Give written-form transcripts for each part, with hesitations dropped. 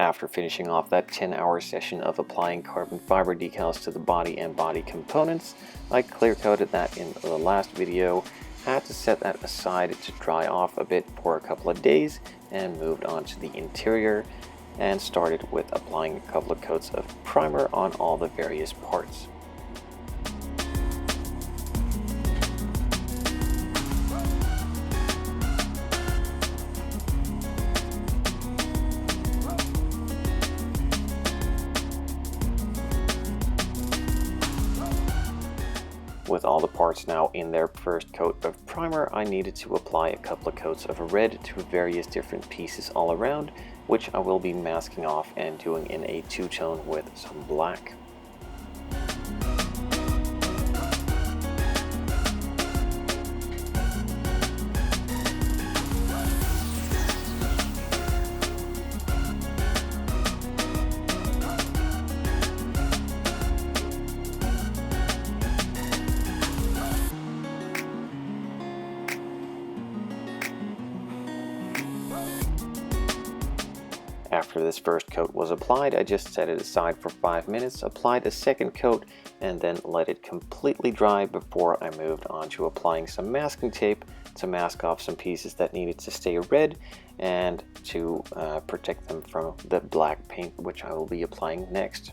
After finishing off that 10-hour session of applying carbon fiber decals to the body and body components, I clear coated that in the last video, had to set that aside to dry off a bit for a couple of days, and moved on to the interior and started with applying a couple of coats of primer on all the various parts. With all the parts now in their first coat of primer, I needed to apply a couple of coats of red to various different pieces all around, which I will be masking off and doing in a two-tone with some black. After this first coat was applied, I just set it aside for 5 minutes, applied a second coat, and then let it completely dry before I moved on to applying some masking tape to mask off some pieces that needed to stay red and to protect them from the black paint, which I will be applying next.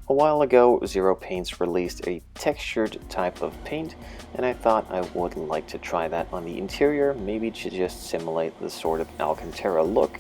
A while ago, Zero Paints released a textured type of paint, and I thought I would like to try that on the interior, maybe to just simulate the sort of Alcantara look,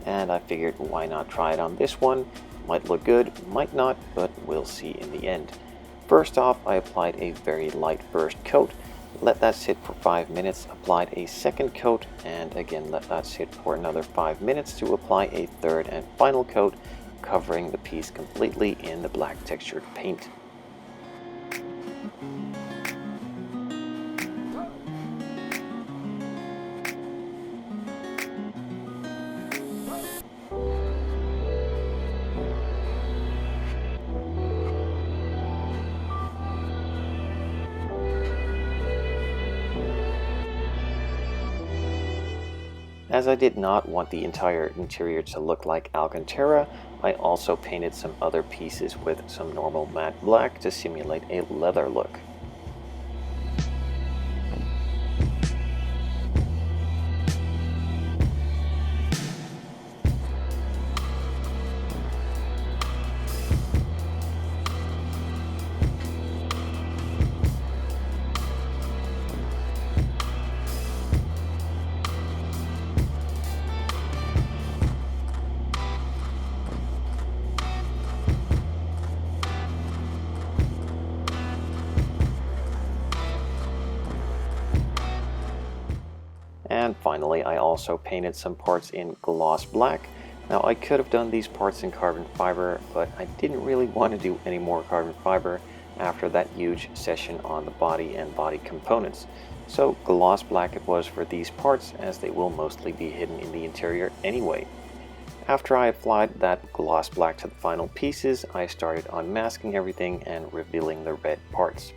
and I figured why not try it on this one. Might look good, might not, but we'll see in the end. First off, I applied a very light first coat, let that sit for 5 minutes, applied a second coat, and again let that sit for another 5 minutes to apply a third and final coat, covering the piece completely in the black textured paint. As I did not want the entire interior to look like Alcantara, I also painted some other pieces with some normal matte black to simulate a leather look. And finally, I also painted some parts in gloss black. Now, I could have done these parts in carbon fiber, but I didn't really want to do any more carbon fiber after that huge session on the body and body components. So gloss black it was for these parts, as they will mostly be hidden in the interior anyway. After I applied that gloss black to the final pieces, I started unmasking everything and revealing the red parts.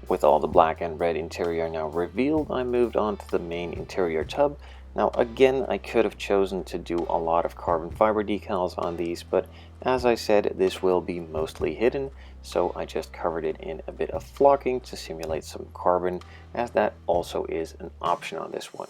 With all the black and red interior now revealed, I moved on to the main interior tub. Now again, I could have chosen to do a lot of carbon fiber decals on these, but as I said, this will be mostly hidden, so I just covered it in a bit of flocking to simulate some carbon, as that also is an option on this one.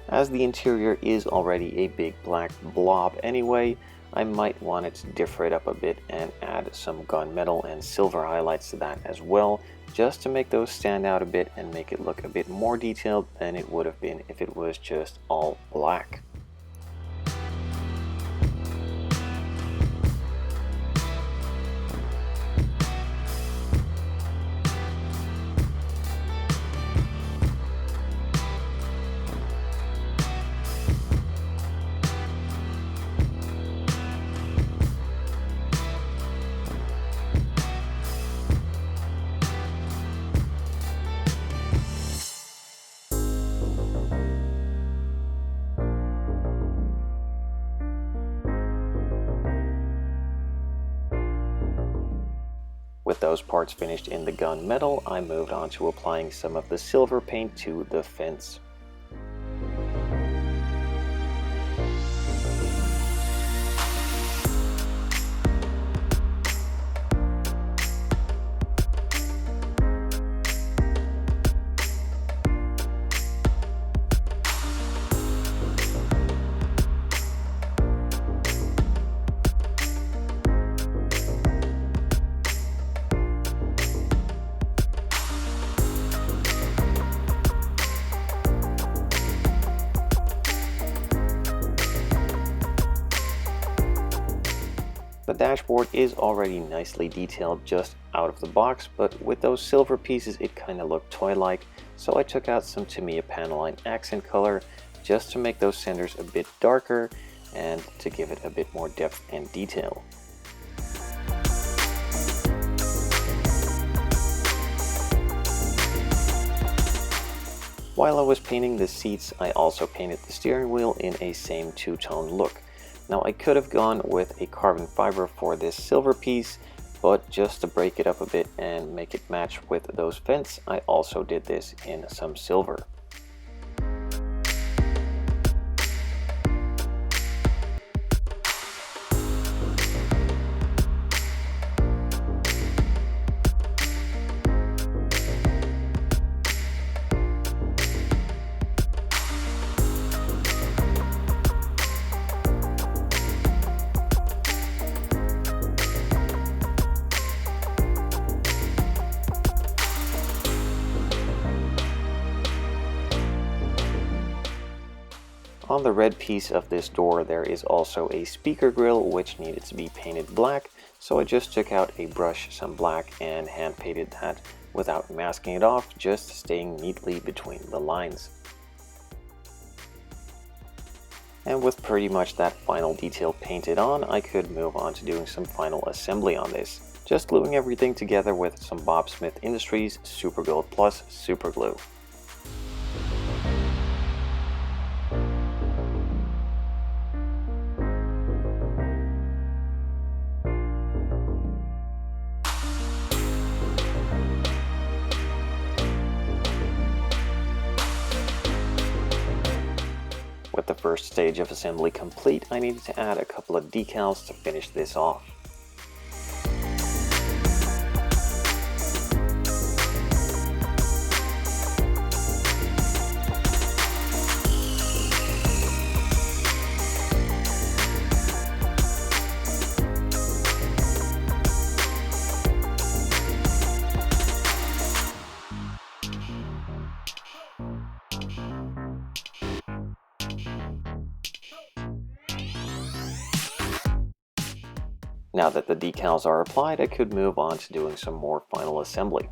As the interior is already a big black blob anyway, I might want to differ it up a bit and add some gunmetal and silver highlights to that as well, just to make those stand out a bit and make it look a bit more detailed than it would have been if it was just all black. With those parts finished in the gunmetal, I moved on to applying some of the silver paint to the fence. The dashboard is already nicely detailed just out of the box, but with those silver pieces it kind of looked toy-like, so I took out some Tamiya Panelline accent color just to make those centers a bit darker and to give it a bit more depth and detail. While I was painting the seats, I also painted the steering wheel in a same two-tone look. Now I could have gone with a carbon fiber for this silver piece, but just to break it up a bit and make it match with those vents, I also did this in some silver. On the red piece of this door there is also a speaker grill which needed to be painted black, so I just took out a brush, some black, and hand painted that without masking it off, just staying neatly between the lines. And with pretty much that final detail painted on, I could move on to doing some final assembly on this. Just gluing everything together with some Bob Smith Industries Super Gold Plus super glue. With the first stage of assembly complete, I needed to add a couple of decals to finish this off. Now that the decals are applied, I could move on to doing some more final assembly.